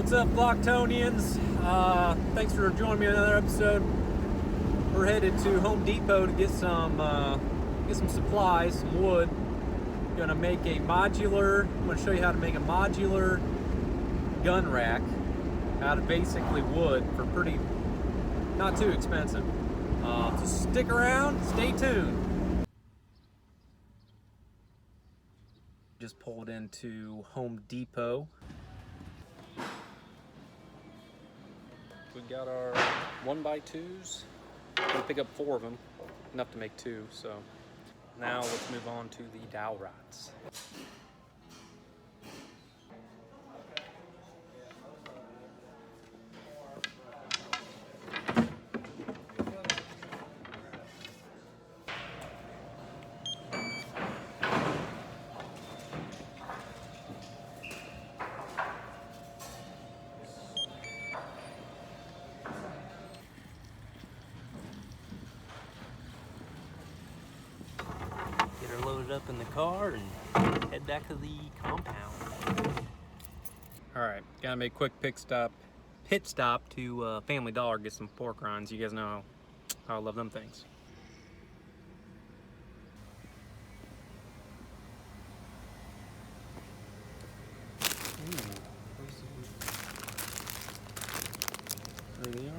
What's up, Blocktonians? Thanks for joining me on another episode. We're headed to Home Depot to get some supplies, some wood. Gonna make a modular. I'm gonna show you how to make a modular gun rack out of basically wood for pretty, not too expensive. So stick around, stay tuned. Just pulled into Home Depot. We got our 1x2s. I'm gonna pick up 4 of them, enough to make 2. So now let's move on to the dowel rods. Get her loaded up in the car and head back to the compound. All right, gotta make a quick pit stop to Family Dollar, get some pork rinds. You guys know how I love them things. There they are.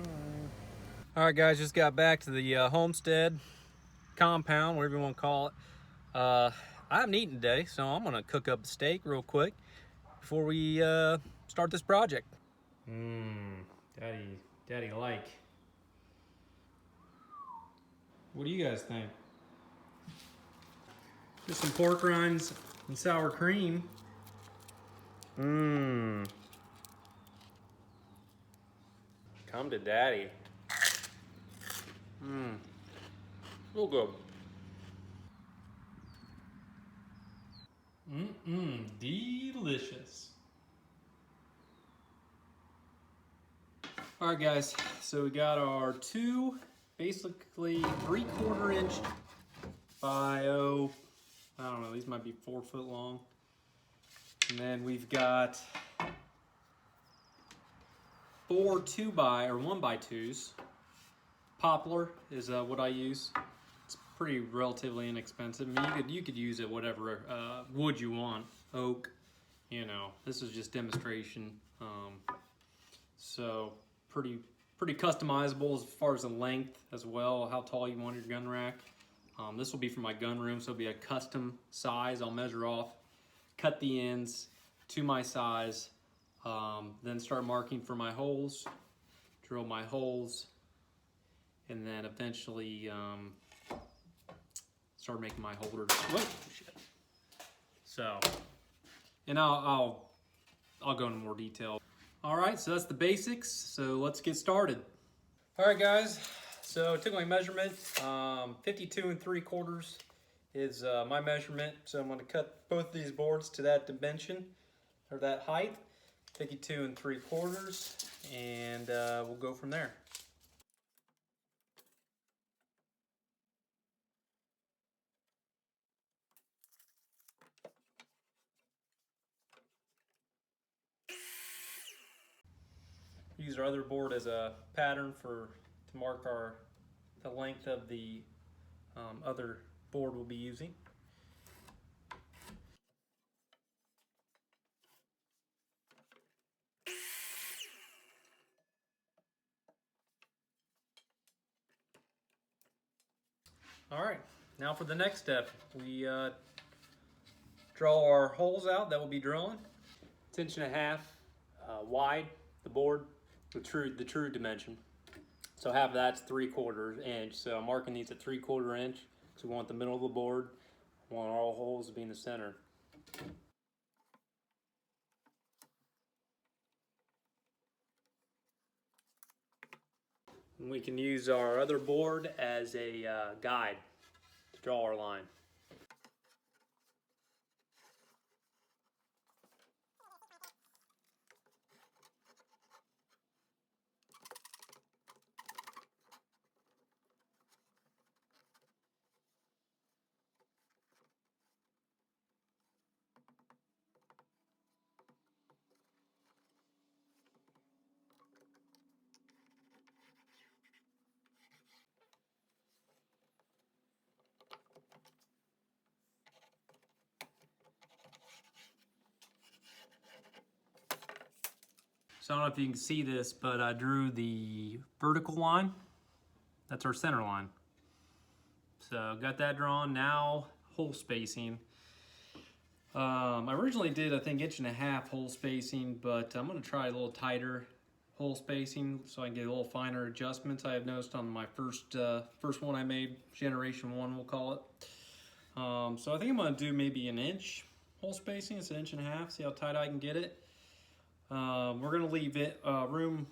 All right, guys, just got back to the homestead compound, whatever you want to call it. I haven't eaten today, so I'm gonna cook up a steak real quick before we start this project. Daddy like. What do you guys think? Just some pork rinds and sour cream. Come to daddy. Real good. Delicious. All right, guys, so we got our 2 basically 3/4 inch by, I don't know, these might be 4 foot long. And then we've got 4 1x2s. Poplar is what I use. It's pretty relatively inexpensive. I mean, you could use it whatever wood you want, oak. You know, this is just demonstration. So pretty customizable as far as the length as well, how tall you want your gun rack. This will be for my gun room, so it'll be a custom size. I'll measure off, cut the ends to my size, then start marking for my holes, drill my holes, and then eventually start making my holders. Whoa, shit. So, and I'll go into more detail. All right, so that's the basics. So let's get started. All right, guys. So I took my measurement. 52 3/4 is my measurement. So I'm going to cut both these boards to that dimension or that height, 52 3/4, and we'll go from there. Use our other board as a pattern to mark the length of the other board we'll be using. All right, now for the next step, we draw our holes out that we'll be drilling. It's 1.5 inches wide, the board, the true dimension. So half of that's 3/4 inch. So I'm marking these at 3/4 inch. So we want the middle of the board. We want all holes to be in the center. And we can use our other board as a guide to draw our line. So I don't know if you can see this, but I drew the vertical line. That's our center line. So got that drawn. Now hole spacing. I originally did, I think, 1.5 hole spacing, but I'm going to try a little tighter hole spacing so I can get a little finer adjustments. I have noticed on my first one I made, generation 1 we'll call it. So I think I'm going to do maybe 1 inch hole spacing. It's 1.5 inches, see how tight I can get it. We're going to leave it room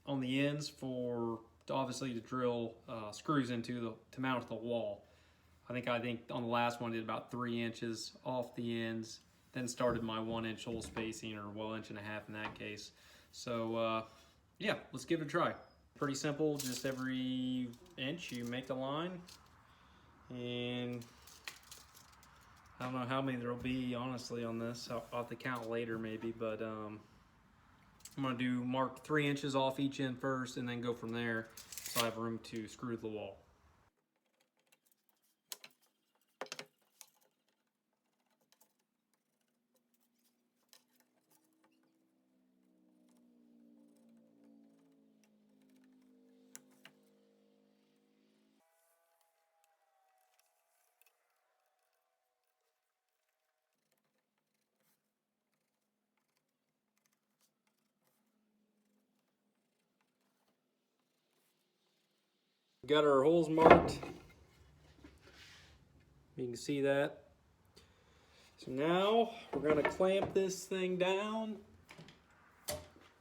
on the ends for obviously to drill screws into to mount to the wall. I think on the last one I did about 3 inches off the ends, then started my 1 inch hole spacing, or well, 1.5 inches in that case. So yeah, let's give it a try. Pretty simple, just every inch you make a line, and I don't know how many there'll be honestly on this. I'll have to count later maybe, but I'm gonna mark 3 inches off each end first and then go from there so I have room to screw the wall. Got our holes marked. You can see that. So now we're going to clamp this thing down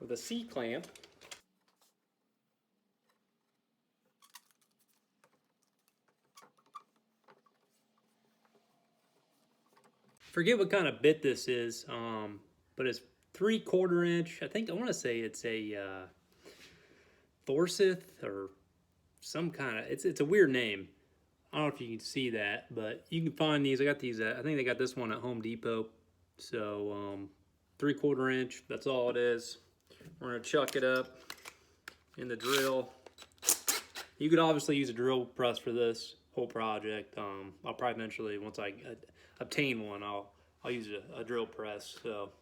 with a C-clamp. Forget what kind of bit this is, but it's 3/4 inch. I want to say it's a Thorseth or some kind of, it's a weird name. I don't know if you can see that, but you can find these. I got these I think they got this one at Home Depot. So 3/4 inch, that's all it is. We're gonna chuck it up in the drill. You could obviously use a drill press for this whole project. I'll probably eventually, once I obtain one, I'll use a drill press. So.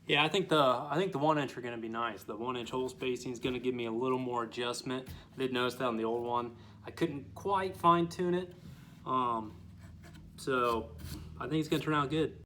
Yeah, I think the 1 inch are going to be nice. The 1 inch hole spacing is going to give me a little more adjustment. I did notice that on the old one. I couldn't quite fine tune it. So I think it's going to turn out good.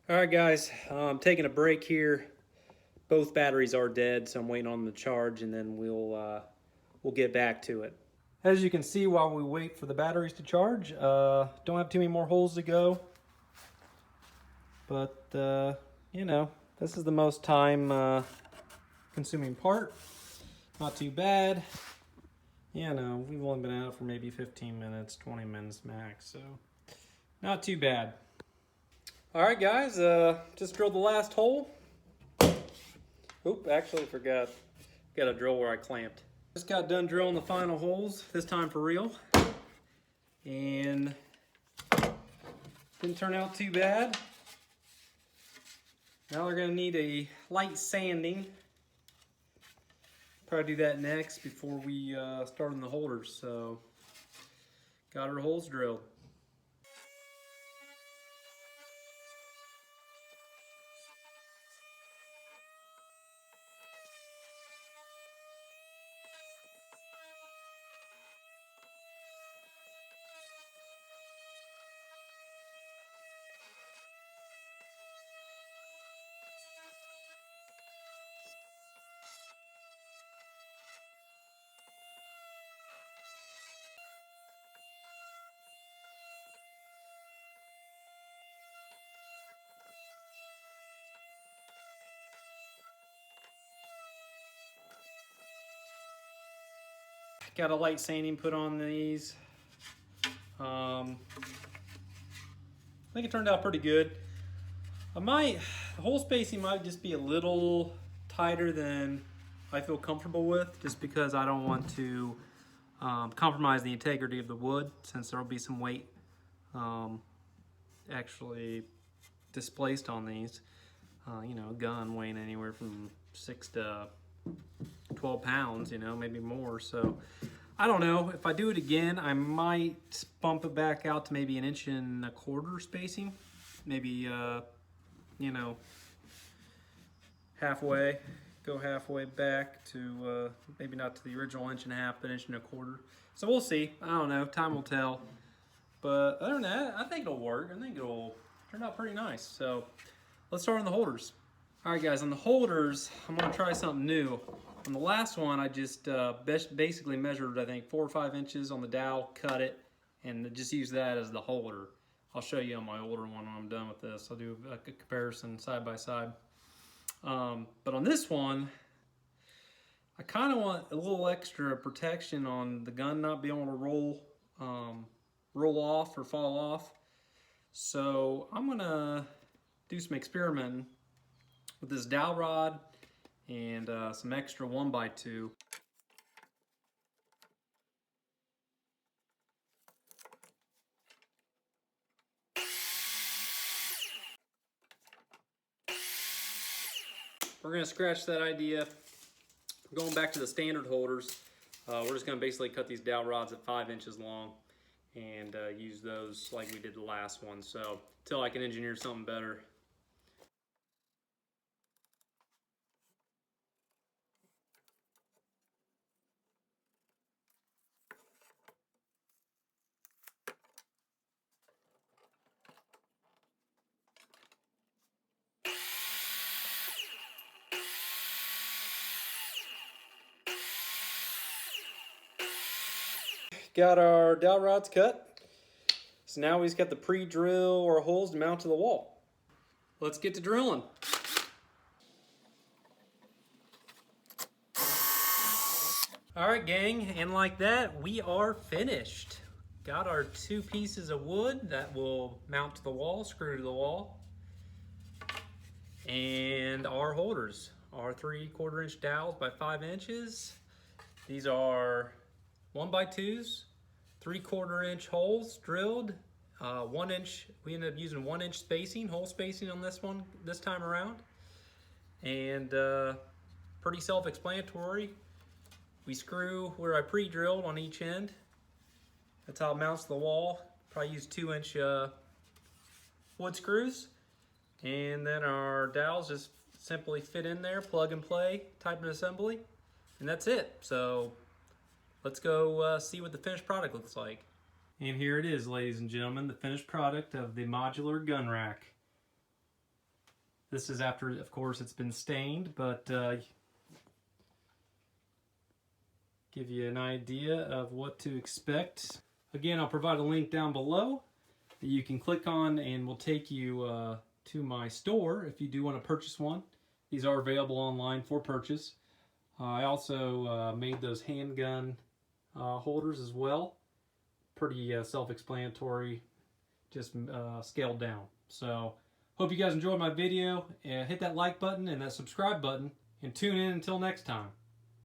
All right, guys, I'm taking a break here. Both batteries are dead, so I'm waiting on them to charge, and then we'll get back to it. As you can see, while we wait for the batteries to charge, don't have too many more holes to go. But, you know, this is the most time consuming part. Not too bad. You know, we've only been out for maybe 15 minutes, 20 minutes max, so not too bad. All right, guys, just drilled the last hole. Oop, actually forgot. Got a drill where I clamped. Just got done drilling the final holes, this time for real. And didn't turn out too bad. Now we're gonna need a light sanding. Probably do that next before we start on the holders. So, got our holes drilled. got a light sanding put on these. I think it turned out pretty good. The hole spacing might just be a little tighter than I feel comfortable with, just because I don't want to compromise the integrity of the wood, since there will be some weight actually displaced on these. You know, a gun weighing anywhere from 6 to 12 pounds, you know, maybe more. So I don't know. If I do it again, I might bump it back out to maybe 1.25 inch spacing. Maybe, you know, halfway. Go halfway back to, maybe not to the original 1.5 inches, but 1.25 inches. So we'll see. I don't know. Time will tell. But other than that, I think it'll work. I think it'll turn out pretty nice. So let's start on the holders. All right, guys, on the holders, I'm gonna try something new. On the last one, I just basically measured, I think, 4 or 5 inches on the dowel, cut it, and just use that as the holder. I'll show you on my older one when I'm done with this. I'll do a comparison side by side. But on this one, I kind of want a little extra protection on the gun not being able to roll off or fall off. So I'm gonna do some experimenting with this dowel rod and some extra 1x2. We're gonna scratch that idea. Going back to the standard holders, we're just gonna basically cut these dowel rods at 5 inches long and use those like we did the last one. So until I can engineer something better. Got our dowel rods cut. So now we just got the pre-drill our holes to mount to the wall. Let's get to drilling. All right, gang, and like that, we are finished. Got our 2 pieces of wood that will mount to the wall, screw to the wall. And our holders, our 3/4 inch dowels by 5 inches. These are 1x2s, 3/4 inch holes drilled, 1 inch. We ended up using 1 inch spacing, hole spacing on this one this time around, and pretty self-explanatory. We screw where I pre-drilled on each end. That's how it mounts to the wall. Probably use 2 inch wood screws, and then our dowels just simply fit in there, plug and play type of assembly, and that's it. So let's go see what the finished product looks like. And here it is, ladies and gentlemen, the finished product of the modular gun rack. This is after, of course, it's been stained, but give you an idea of what to expect. Again, I'll provide a link down below that you can click on and will take you to my store if you do want to purchase one. These are available online for purchase. I also made those handgun holders as well. Pretty self-explanatory, just scaled down. So hope you guys enjoyed my video. Hit that like button and that subscribe button, and tune in until next time.